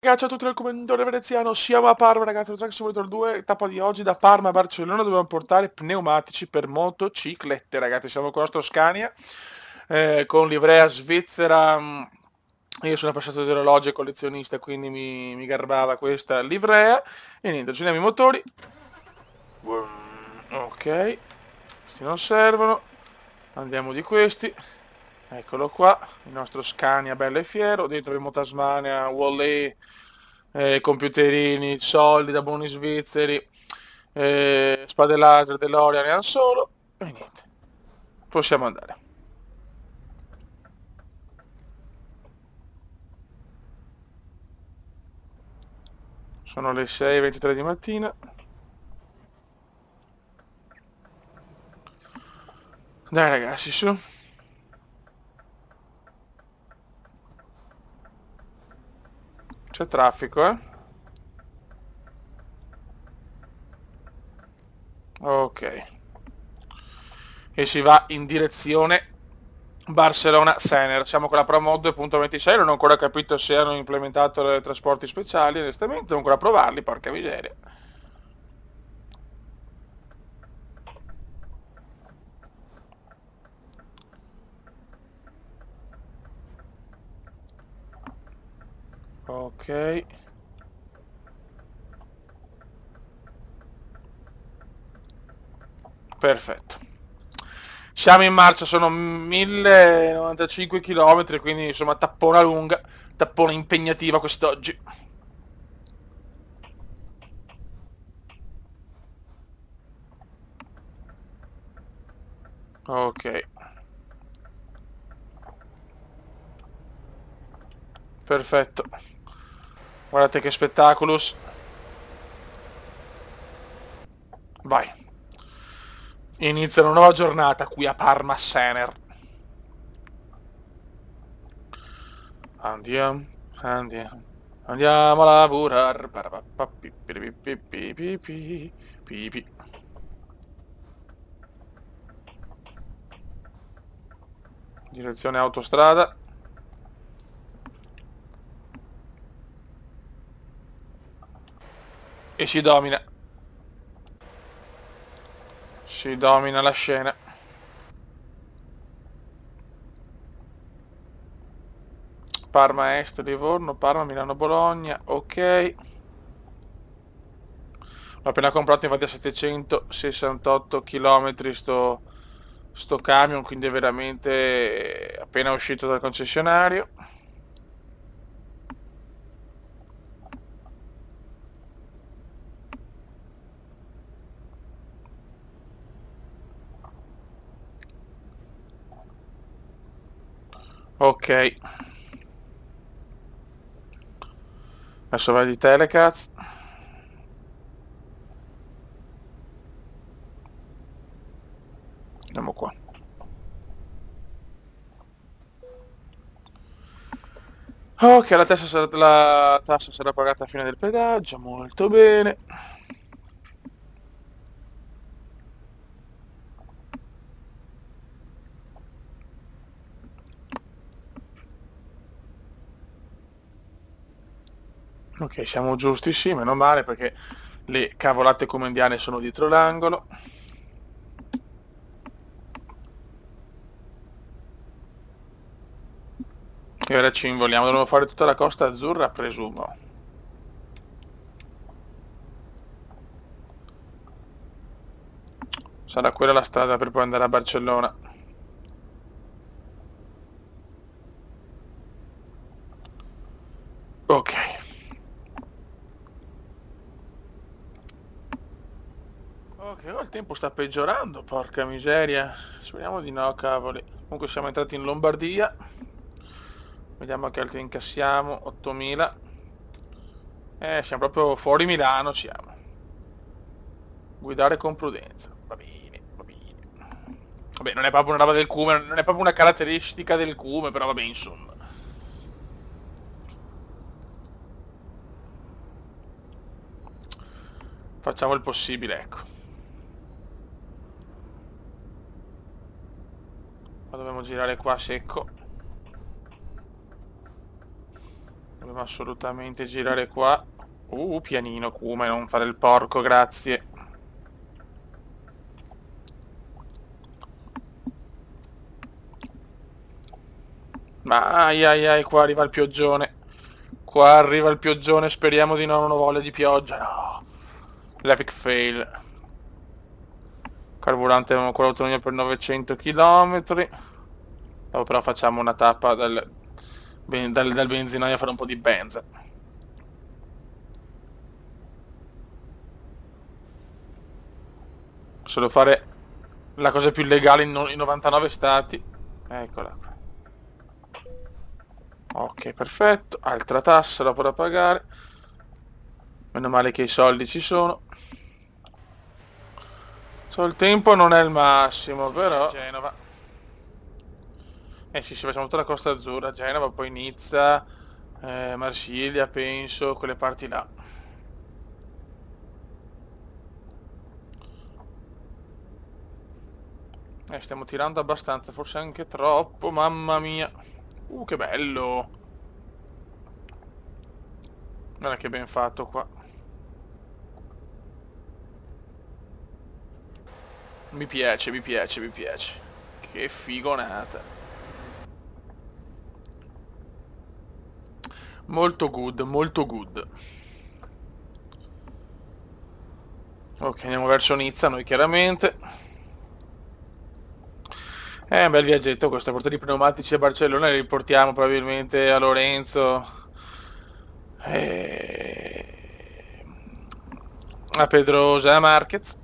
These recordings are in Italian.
Ciao a tutti dal commentatore veneziano, siamo a Parma ragazzi, lo Truck Simulator 2, tappa di oggi da Parma a Barcellona, dobbiamo portare pneumatici per motociclette ragazzi, siamo con la nostro Scania, con livrea svizzera, io sono appassionato di orologi e collezionista, quindi mi garbava questa livrea, e niente, accendiamo i motori, ok, questi non servono, andiamo di questi. Eccolo qua, il nostro Scania bello e fiero, dentro abbiamo Tasmania, Wall-E, computerini, soldi da buoni svizzeri, spade laser dell'Orion e Han Solo, e niente, possiamo andare. Sono le 6:23 di mattina. Dai ragazzi, su. C'è traffico, eh? Ok. E si va in direzione Barcellona-Sener. Siamo con la Pro Mod 2.26, non ho ancora capito se hanno implementato i trasporti speciali, onestamente, devo ancora provarli, porca miseria. Ok. Perfetto. Siamo in marcia, sono 1095 km, quindi insomma tappona lunga, tappona impegnativa quest'oggi. Ok. Perfetto. Guardate che spettaculus. Vai. Inizia una nuova giornata qui a Parma Sener. Andiamo, andiamo, andiamo a lavorare. Direzione autostrada. E si domina. Si domina la scena. Parma Est, Livorno, Parma, Milano, Bologna, ok. L'ho appena comprato infatti a 768 km sto camion, quindi è veramente appena uscito dal concessionario. Ok. Adesso vai di telecast. Andiamo qua. Ok, la tassa sarà pagata a fine del pedaggio, molto bene. Ok, siamo giusti, sì, meno male perché le cavolate comendiane sono dietro l'angolo. E ora ci invogliamo, dovremmo fare tutta la Costa Azzurra, presumo. Sarà quella la strada per poi andare a Barcellona. Ok. Ok, ora il tempo sta peggiorando, porca miseria. Speriamo di no, cavoli. Comunque siamo entrati in Lombardia. Vediamo che altri incassiamo. 8000. Siamo proprio fuori Milano, siamo. Guidare con prudenza. Va bene, va bene. Vabbè, non è proprio una roba del Cume, non è proprio una caratteristica del Cume, però vabbè, insomma. Facciamo il possibile, ecco. Ma dobbiamo girare qua secco. Dobbiamo Dobbiamo assolutamente girare qua. Pianino, come non fare il porco, grazie. Ma ai, qua arriva il pioggione. Qua arriva il pioggione, speriamo di non ho voglia di pioggia. No. L'epic fail. Carburante abbiamo ancora autonomia per 900 km. Dopo però facciamo una tappa dal benzinaio a fare un po' di benza. Solo fare la cosa più legale in 99 stati. Eccola qua. Ok, perfetto. Altra tassa dopo da pagare. Meno male che i soldi ci sono. Il tempo non è il massimo, però... Genova. Sì, facciamo tutta la Costa Azzurra, Genova, poi Nizza, Marsiglia, penso, quelle parti là. Stiamo tirando abbastanza, forse anche troppo, mamma mia. Che bello. Guarda che ben fatto qua. Mi piace, mi piace, mi piace. Che figonata. Molto good, molto good. Ok, andiamo verso Nizza, noi chiaramente. Un bel viaggetto questo, portare i pneumatici a Barcellona e li riportiamo probabilmente a Lorenzo. A Pedrosa, a Marquez.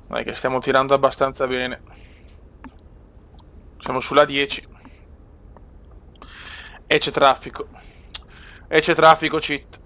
Dai che stiamo tirando abbastanza bene. Siamo sulla 10. E c'è traffico. E c'è traffico, cheat.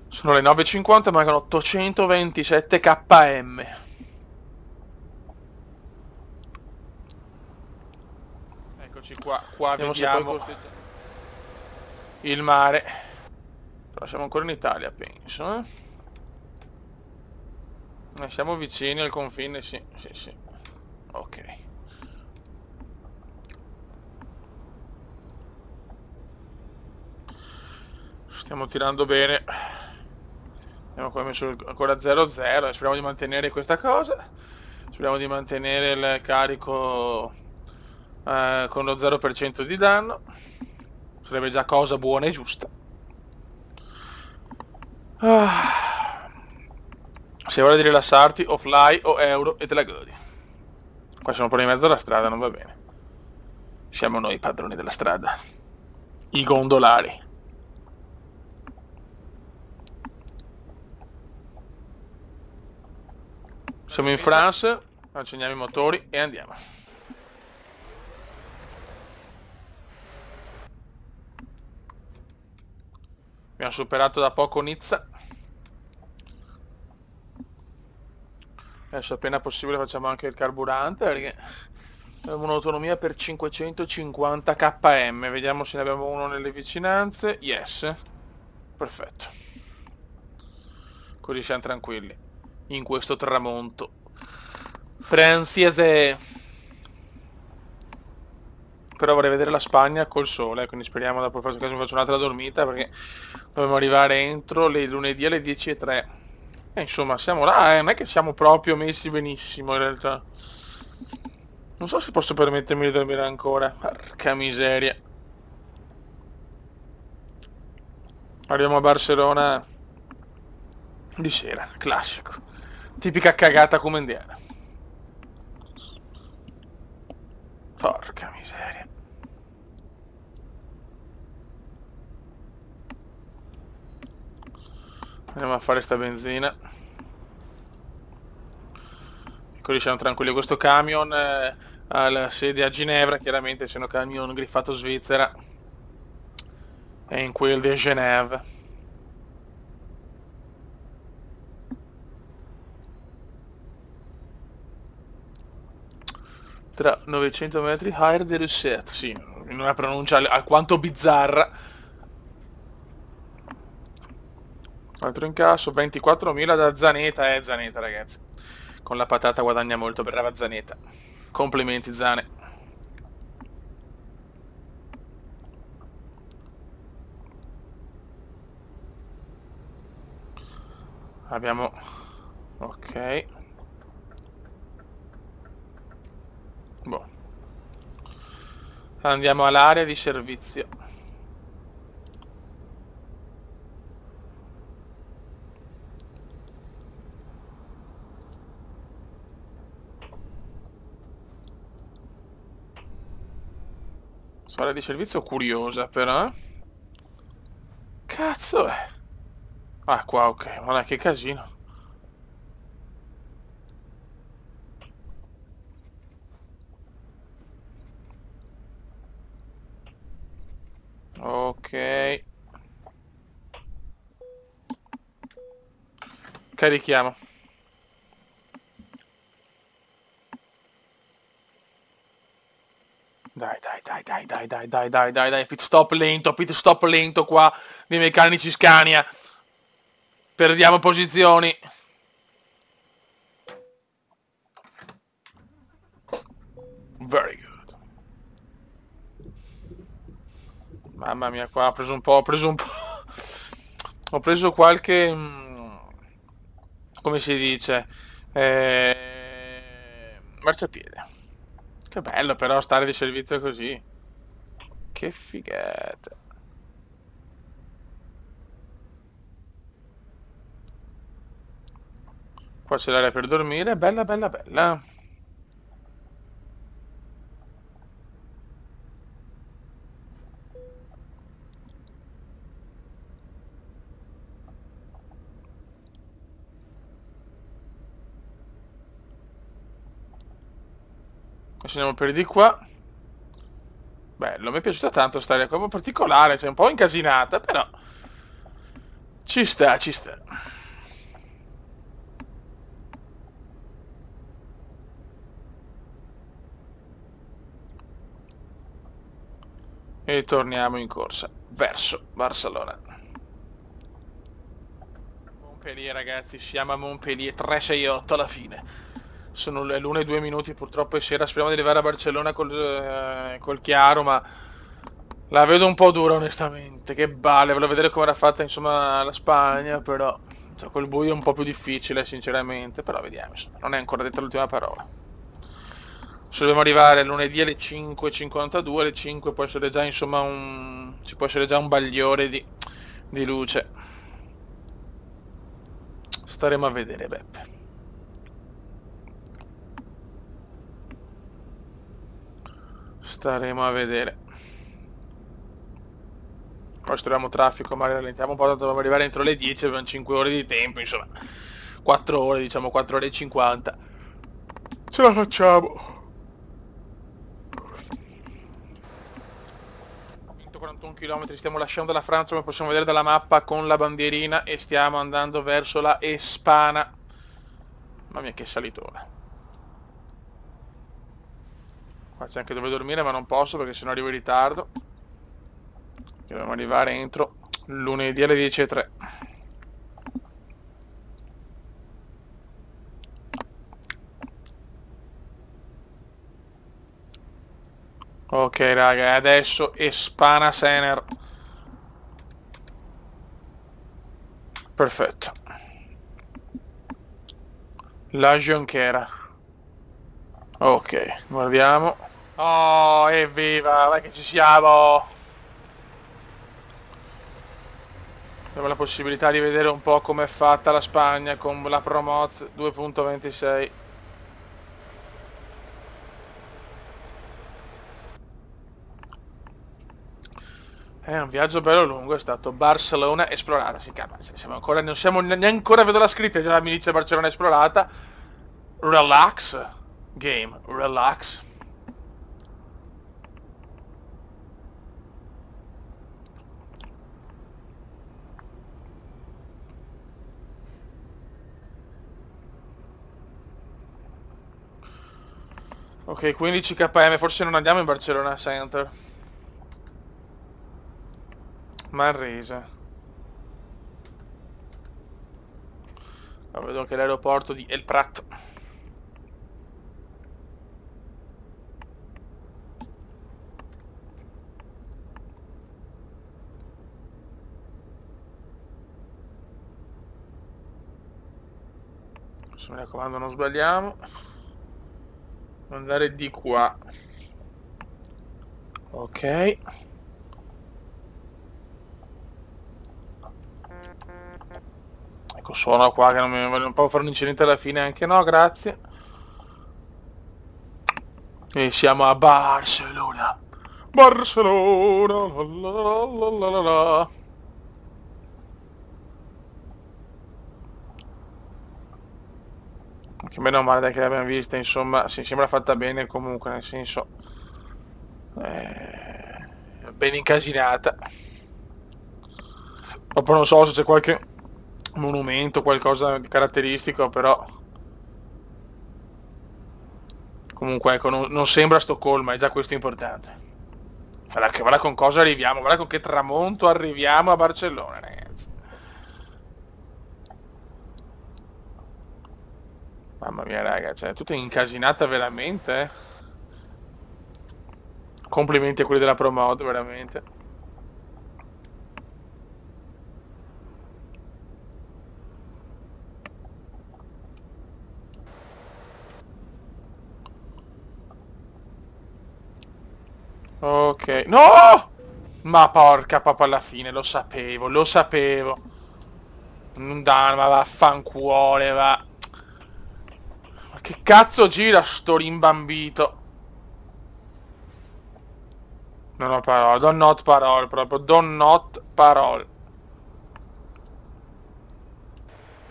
Sono le 9:50, mancano 827 km. Eccoci qua, vediamo il mare. Però siamo ancora in Italia, penso. Siamo vicini al confine, sì. Ok. Stiamo tirando bene. Abbiamo qua messo ancora 0-0. Speriamo di mantenere questa cosa. Speriamo di mantenere il carico con lo 0% di danno. Sarebbe già cosa buona e giusta. Se hai voglia di rilassarti, o fly o euro e te la godi. Qua siamo proprio in mezzo alla strada, non va bene. Siamo noi i padroni della strada. I gondolari. Siamo in France, accendiamo i motori e andiamo. Abbiamo superato da poco Nizza. Adesso appena possibile facciamo anche il carburante perché abbiamo un'autonomia per 550 km. Vediamo se ne abbiamo uno nelle vicinanze. Yes. Perfetto. Così siamo tranquilli in questo tramonto francese. Però vorrei vedere la Spagna col sole, quindi speriamo dopo caso mi faccio un'altra dormita perché dobbiamo arrivare entro le lunedì alle 10:03. Insomma siamo là, non è che siamo proprio messi benissimo in realtà. Non so se posso permettermi di dormire ancora. Porca miseria. Arriviamo a Barcellona di sera, classico. Tipica cagata come indiana. Porca miseria. Andiamo a fare sta benzina. Così siamo tranquilli. Questo camion ha la sede a Ginevra, chiaramente essendo camion griffato Svizzera. È in quel di Genève. Tra 900 metri higher de Lucette. Sì, in una pronuncia alquanto bizzarra. Altro incasso, 24.000 da Zaneta, Zaneta ragazzi. Con la patata guadagna molto, brava Zaneta. Complimenti Zane. Abbiamo... ok. Boh. Andiamo all'area di servizio. Area di servizio curiosa però, eh? Cazzo è? Ah, qua, ok. Guarda che casino. Ok. Carichiamo. Dai, pit stop lento qua dei meccanici Scania. Perdiamo posizioni. Very good. Mamma mia, qua ho preso un po', ho preso qualche... come si dice? Marciapiede. Che bello però stare di servizio così. Che figata. Qua c'è l'area per dormire, bella. Andiamo per di qua. Bello, mi è piaciuta tanto stare qua, un po' particolare, cioè un po' incasinata, però ci sta. E torniamo in corsa verso Barcellona. Montpellier ragazzi, siamo a Montpellier, 368 alla fine. Sono le l'1:02, purtroppo è sera, speriamo di arrivare a Barcellona col chiaro, ma la vedo un po' dura onestamente, che balle, volevo vedere come era fatta insomma la Spagna, però cioè, col buio è un po' più difficile sinceramente, però vediamo, insomma, non è ancora detta l'ultima parola. Se dobbiamo arrivare lunedì alle 5:52, alle 5 può essere già insomma ci può essere già un bagliore di luce. Staremo a vedere, Beppe. Staremo a vedere. Poi se troviamo traffico, magari rallentiamo un po', tanto dobbiamo arrivare entro le 10, abbiamo 5 ore di tempo, insomma. 4 ore, diciamo 4 ore e 50. Ce la facciamo. 141 km, stiamo lasciando la Francia, come possiamo vedere dalla mappa con la bandierina, e stiamo andando verso la Espana. Mamma mia che salitona. Qua c'è anche dove dormire, ma non posso perché sennò arrivo in ritardo. Dobbiamo arrivare entro lunedì alle 10:03. Ok raga, adesso Espana Sener. Perfetto. La Jonchera. Ok, guardiamo. Oh, evviva, vai che ci siamo! Abbiamo la possibilità di vedere un po' com'è fatta la Spagna con la Promoz 2.26. È un viaggio bello lungo, è stato Barcellona esplorata, si chiama, siamo ancora, non siamo neanche ancora vedo la scritta, già mi dice Barcellona esplorata. Relax, game, relax. Ok, 15 km, forse non andiamo in Barcellona Center. Manresa. Vedo che l'aeroporto di El Prat. Mi raccomando, non sbagliamo. Andare di qua. Ok. Ecco, suono qua che non mi voglio un po' fare un incidente alla fine, anche no, grazie. E siamo a Barcellona. Barcellona. La la la la la. Che meno male dai che l'abbiamo vista, insomma, si sembra fatta bene comunque, nel senso... ben incasinata. Dopo non so se c'è qualche monumento, qualcosa di caratteristico, però... Comunque, ecco, non sembra Stoccolma, è già questo importante. Guarda con cosa arriviamo, guarda con che tramonto arriviamo a Barcellona, ragazzi. Mamma mia, raga, cioè, tutta incasinata veramente, eh. Complimenti a quelli della ProMod, veramente. Ok. No! Ma porca papà, alla fine, lo sapevo, lo sapevo. Non dà, ma vaffanculo, va. Ma che cazzo gira sto rimbambito? Non ho parole, do not parole, proprio, do not parole.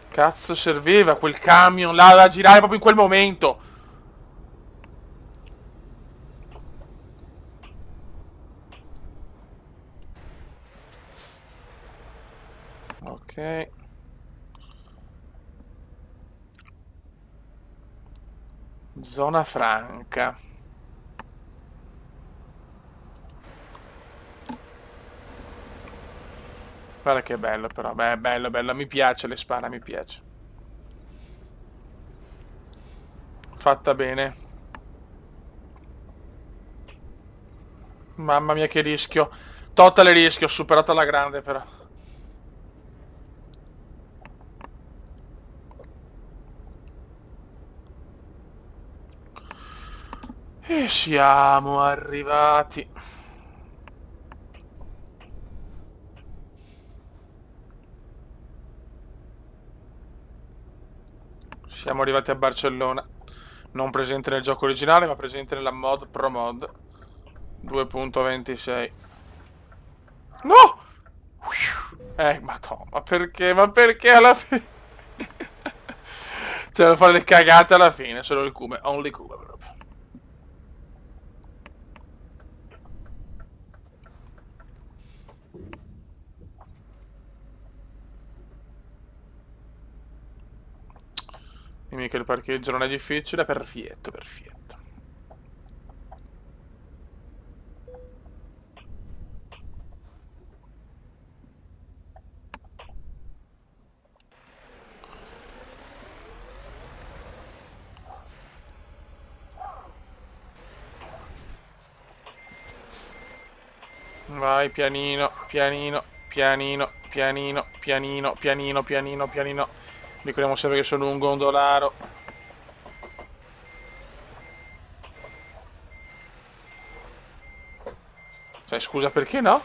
Cazzo serviva quel camion là da girare proprio in quel momento. Ok. Zona franca. Guarda che bello però, beh, bello, bello, mi piace le spara, mi piace. Fatta bene. Mamma mia che rischio. Totale rischio, ho superato alla grande però. E siamo arrivati. Siamo arrivati a Barcellona. Non presente nel gioco originale, ma presente nella mod ProMod 2.26. No! Ma perché? Ma perché alla fine? Cioè, devo fare le cagate alla fine, solo il Cume, only Cume proprio. Dimmi che il parcheggio non è difficile, perfetto, perfetto. Vai, pianino, pianino, pianino, pianino, pianino, pianino, pianino, pianino. Ricordiamo sempre che sono un gondolaro. Cioè, scusa, perché no?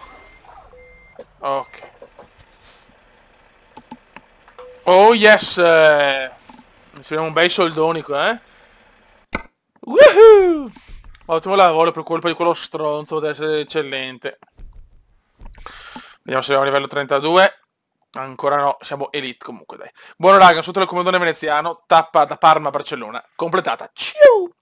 Ok. Oh, yes! Mi sembriamo un bei soldoni qua, eh? Woohoo! Ottimo lavoro per colpa di quello stronzo, deve essere eccellente. Vediamo se abbiamo livello 32. Ancora no, siamo elite comunque, dai. Buono raga, sotto il comandone veneziano, tappa da Parma a Barcellona, completata. Ciao!